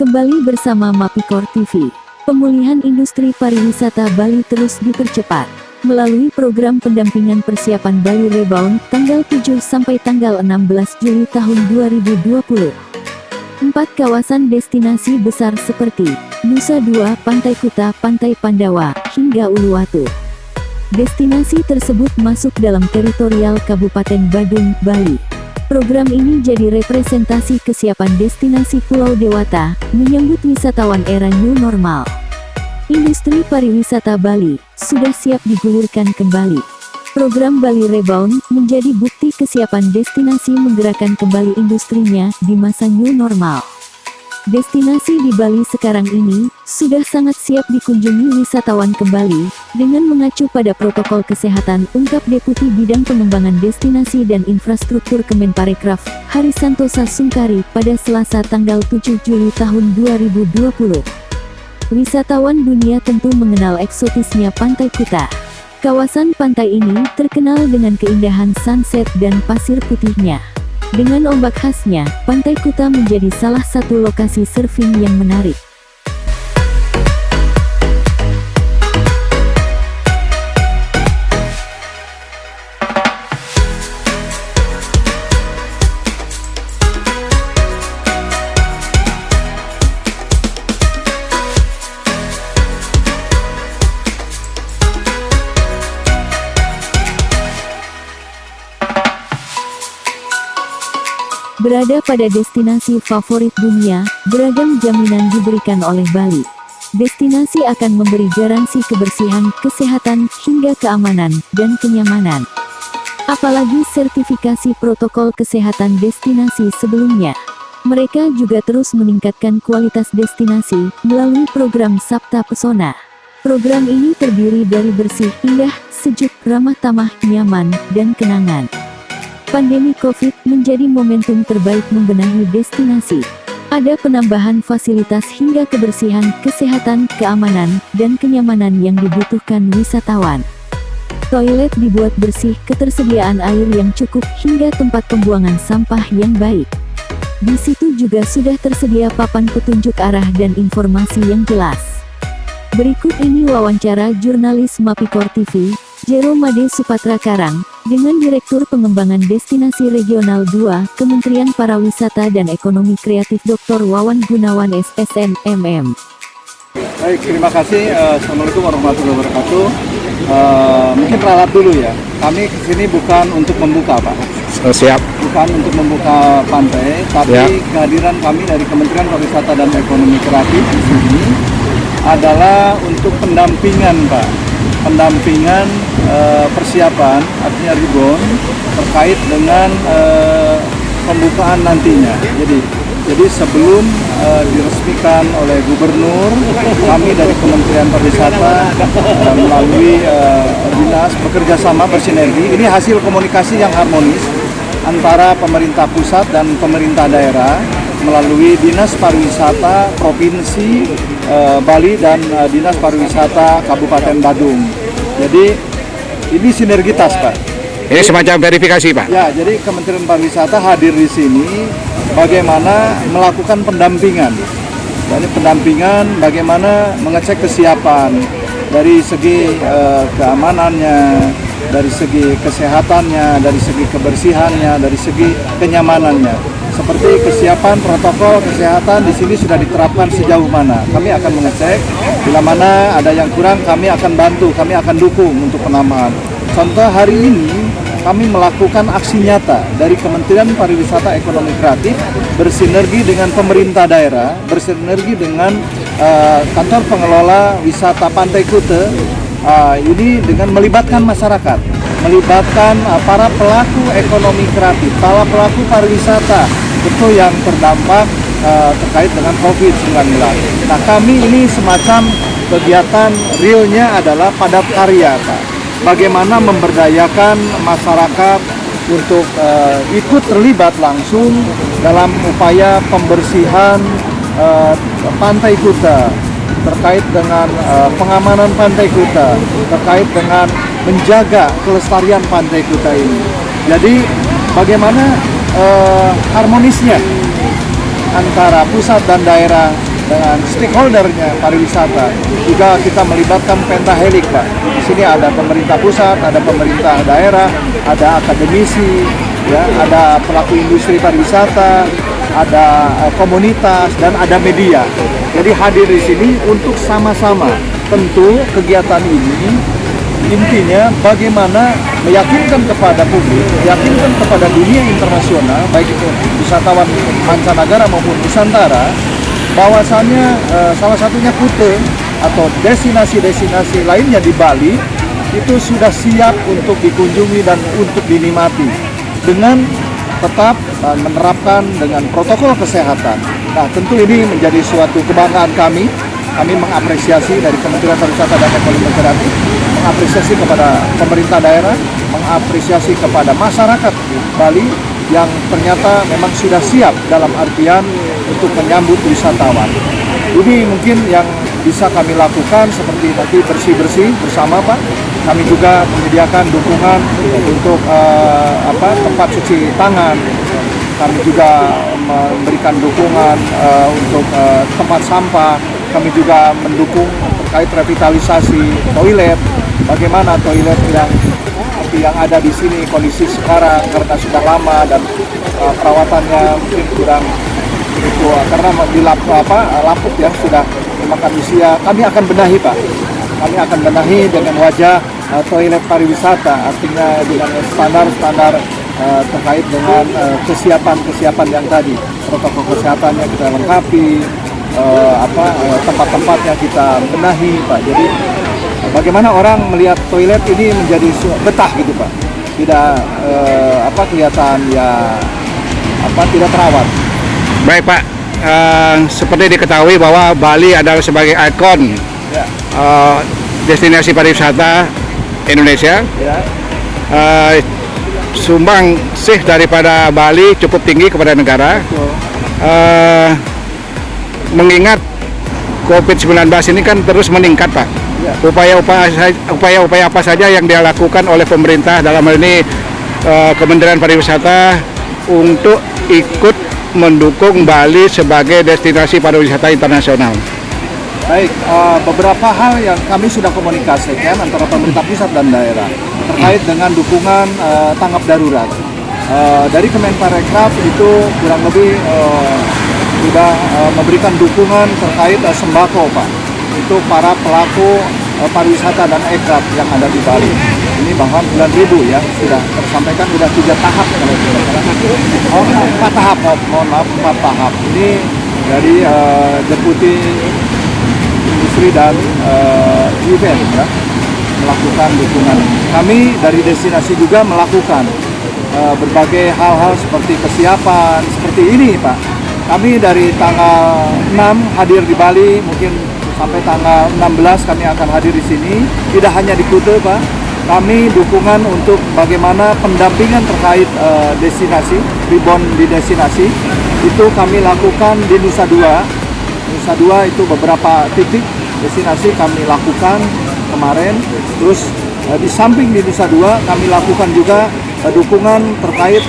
Kembali bersama Mapikor TV. Pemulihan industri pariwisata Bali terus dipercepat melalui program pendampingan persiapan Bali Rebound tanggal 7 sampai tanggal 16 Juli tahun 2020. 4 kawasan destinasi besar seperti Nusa Dua, Pantai Kuta, Pantai Pandawa, hingga Uluwatu. Destinasi tersebut masuk dalam teritorial Kabupaten Badung, Bali. Program ini jadi representasi kesiapan destinasi Pulau Dewata, menyambut wisatawan era new normal. Industri pariwisata Bali sudah siap digulirkan kembali. Program Bali Rebound menjadi bukti kesiapan destinasi menggerakkan kembali industrinya di masa new normal. Destinasi di Bali sekarang ini sudah sangat siap dikunjungi wisatawan kembali dengan mengacu pada protokol kesehatan, ungkap Deputi Bidang Pengembangan Destinasi dan Infrastruktur Kemenparekraf, Harisantosa Sungkari pada Selasa tanggal 7 Juli tahun 2020. Wisatawan dunia tentu mengenal eksotisnya Pantai Kuta. Kawasan pantai ini terkenal dengan keindahan sunset dan pasir putihnya. Dengan ombak khasnya, Pantai Kuta menjadi salah satu lokasi surfing yang menarik. Berada pada destinasi favorit dunia, beragam jaminan diberikan oleh Bali. Destinasi akan memberi garansi kebersihan, kesehatan, hingga keamanan, dan kenyamanan. Apalagi sertifikasi protokol kesehatan destinasi sebelumnya. Mereka juga terus meningkatkan kualitas destinasi melalui program Sabta Pesona. Program ini terdiri dari bersih, indah, sejuk, ramah tamah, nyaman, dan kenangan. Pandemi COVID menjadi momentum terbaik membenahi destinasi. Ada penambahan fasilitas hingga kebersihan, kesehatan, keamanan, dan kenyamanan yang dibutuhkan wisatawan. Toilet dibuat bersih, ketersediaan air yang cukup, hingga tempat pembuangan sampah yang baik. Di situ juga sudah tersedia papan petunjuk arah dan informasi yang jelas. Berikut ini wawancara jurnalis Mapikor TV, Jero Made Supatra Karang, dengan Direktur Pengembangan Destinasi Regional 2, Kementerian Pariwisata dan Ekonomi Kreatif Dr. Wawan Gunawan SSN, MM. Baik, terima kasih. Assalamualaikum warahmatullahi wabarakatuh. Mungkin ralat dulu ya. Kami kesini bukan untuk membuka, Pak. Siap. Bukan untuk membuka pantai, tapi ya, kehadiran kami dari Kementerian Pariwisata dan Ekonomi Kreatif di sini adalah untuk pendampingan, Pak. Pendampingan persiapan, artinya rebound terkait dengan pembukaan nantinya. Jadi sebelum diresmikan oleh Gubernur, kami dari Kementerian Pariwisata melalui dinas bekerja sama bersinergi. Ini hasil komunikasi yang harmonis antara pemerintah pusat dan pemerintah daerah melalui Dinas Pariwisata Provinsi Bali dan Dinas Pariwisata Kabupaten Badung. Jadi ini sinergitas, Pak. Ini semacam verifikasi, Pak. Ya, jadi Kementerian Pariwisata hadir di sini bagaimana melakukan pendampingan. Jadi pendampingan bagaimana mengecek kesiapan dari segi keamanannya, dari segi kesehatannya, dari segi kebersihannya, dari segi kenyamanannya. Seperti kesiapan protokol kesehatan di sini sudah diterapkan sejauh mana. Kami akan mengecek, bila mana ada yang kurang kami akan bantu, kami akan dukung untuk penambahan. Contoh hari ini kami melakukan aksi nyata dari Kementerian Pariwisata Ekonomi Kreatif bersinergi dengan pemerintah daerah, bersinergi dengan kantor pengelola wisata Pantai Kuta. Ini dengan melibatkan masyarakat, melibatkan para pelaku ekonomi kreatif, para pelaku pariwisata, tentu yang terdampak terkait dengan COVID-19. Nah, kami ini semacam kegiatan realnya adalah padat karya, Pak. Bagaimana memberdayakan masyarakat untuk ikut terlibat langsung dalam upaya pembersihan Pantai Kuta, terkait dengan pengamanan Pantai Kuta, terkait dengan menjaga kelestarian Pantai Kuta ini. Jadi bagaimana harmonisnya antara pusat dan daerah dengan stakeholdernya pariwisata. Juga kita melibatkan pentahelik, Pak. Di sini ada pemerintah pusat, ada pemerintah daerah, ada akademisi, ya, ada pelaku industri pariwisata, ada komunitas, dan ada media. Jadi hadir di sini untuk sama-sama. Tentu kegiatan ini intinya bagaimana meyakinkan kepada publik, meyakinkan kepada dunia internasional, baik itu wisatawan mancanegara maupun Nusantara, bahwasannya salah satunya Kuta atau destinasi-destinasi lainnya di Bali itu sudah siap untuk dikunjungi dan untuk dinikmati dengan tetap menerapkan dengan protokol kesehatan. Nah, tentu ini menjadi suatu kebanggaan kami. Kami mengapresiasi dari Kementerian Pariwisata dan Ekonomi Kreatif, mengapresiasi kepada pemerintah daerah, mengapresiasi kepada masyarakat Bali yang ternyata memang sudah siap dalam artian untuk menyambut wisatawan. Ini mungkin yang bisa kami lakukan seperti nanti bersih-bersih bersama, Pak. Kami juga menyediakan dukungan untuk tempat cuci tangan. Kami juga memberikan dukungan untuk tempat sampah. Kami juga mendukung terkait revitalisasi toilet. Bagaimana toilet yang ada di sini kondisi sekarang karena sudah lama dan perawatannya mungkin kurang itu karena lapuk yang sudah memakan usia. Kami akan benahi, Pak. Kami akan benahi dengan wajah toilet pariwisata, artinya dengan standar-standar terkait dengan kesiapan yang tadi, protokol kesehatannya kita lengkapi, tempat-tempatnya kita benahi, Pak. Jadi bagaimana orang melihat toilet ini menjadi betah gitu, Pak. Tidak kelihatan tidak terawat. Baik Pak, seperti diketahui bahwa Bali adalah sebagai ikon destinasi pariwisata Indonesia. Ya. Sumbang sih daripada Bali cukup tinggi kepada negara. Mengingat COVID-19 ini kan terus meningkat, Pak. Upaya-upaya apa saja yang dilakukan oleh pemerintah dalam hal ini Kementerian Pariwisata untuk ikut mendukung Bali sebagai destinasi pariwisata internasional? Baik, beberapa hal yang kami sudah komunikasikan antara pemerintah pusat dan daerah terkait dengan dukungan tanggap darurat. Dari Kemenparekraf itu kurang lebih sudah memberikan dukungan terkait sembako, Pak, untuk para pelaku pariwisata dan ekraf yang ada di Bali. Ini bahkan 9.000 ya sudah tersampaikan, sudah 3 tahap kalau tidak salah. 4 tahap, mohon maaf 4 tahap. Ini dari Deputi Industri dan Event ya, melakukan dukungan. Kami dari destinasi juga melakukan berbagai hal-hal seperti kesiapan seperti ini, Pak. Kami dari tanggal 6 hadir di Bali, mungkin sampai tanggal 16 kami akan hadir di sini. Tidak hanya di Kuta, Pak. Kami dukungan untuk bagaimana pendampingan terkait destinasi, rebound di destinasi. Itu kami lakukan di Nusa Dua. Nusa Dua itu beberapa titik destinasi kami lakukan kemarin. Terus di samping di Nusa Dua kami lakukan juga dukungan terkait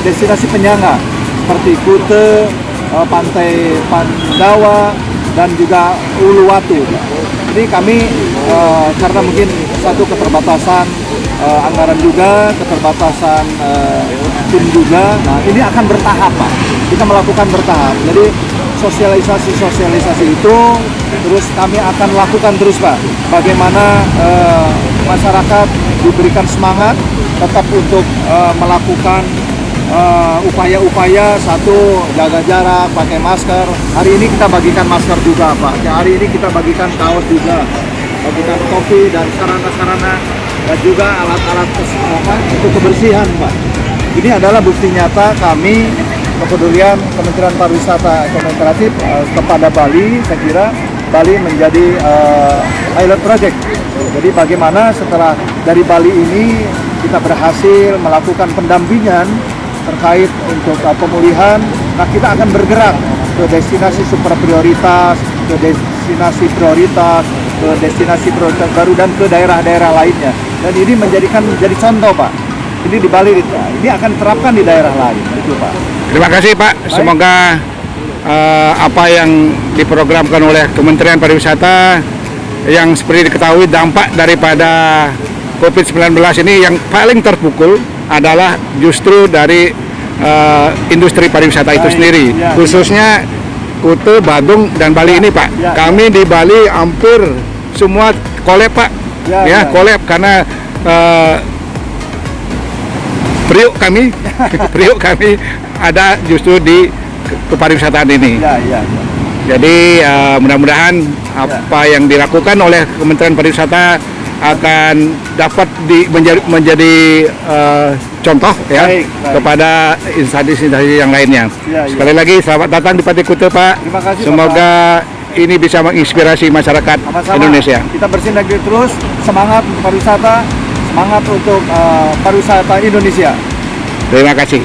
destinasi penyangga seperti Kuta, Pantai Pandawa, dan juga Uluwatu. Jadi kami karena mungkin satu keterbatasan anggaran juga, keterbatasan tim juga. Nah, ini akan bertahap, Pak. Kita melakukan bertahap. Jadi sosialisasi itu terus kami akan lakukan terus, Pak. Bagaimana masyarakat diberikan semangat tetap untuk melakukan upaya-upaya, satu, jaga jarak, pakai masker. Hari ini kita bagikan masker juga, Pak. Hari ini kita bagikan kaos juga, bagikan topi dan sarana-sarana dan juga alat-alat untuk kebersihan, Pak. Ini adalah bukti nyata kami kepedulian Kementerian Pariwisata Ekonomi Kreatif kepada Bali. Saya kira Bali menjadi pilot project. Jadi bagaimana setelah dari Bali ini kita berhasil melakukan pendampingan terkait untuk pemulihan. Nah, kita akan bergerak ke destinasi super prioritas, ke destinasi prioritas, ke destinasi prioritas baru, dan ke daerah-daerah lainnya. Dan ini menjadi contoh, Pak. Ini di Bali, ini akan diterapkan di daerah lain, itu, Pak. Terima kasih, Pak. Semoga apa yang diprogramkan oleh Kementerian Pariwisata, yang seperti diketahui dampak daripada COVID-19 ini yang paling terpukul adalah justru dari industri pariwisata itu sendiri, khususnya Kuta, Badung, dan Bali ini, Pak. Kami di Bali hampir semua kolab, Pak. Kolab karena priuk kami ada justru di kepariwisataan ini. Jadi mudah-mudahan apa yang dilakukan oleh Kementerian Pariwisata akan dapat menjadi contoh ya. Baik. Kepada instansi-instansi yang lainnya. Sekali lagi selamat datang di Pati Kuta, Pak. Terima kasih, semoga Bapak. Ini bisa menginspirasi masyarakat Sama-sama. Indonesia. Kita bersinergi terus, semangat untuk pariwisata, semangat untuk pariwisata Indonesia. Terima kasih.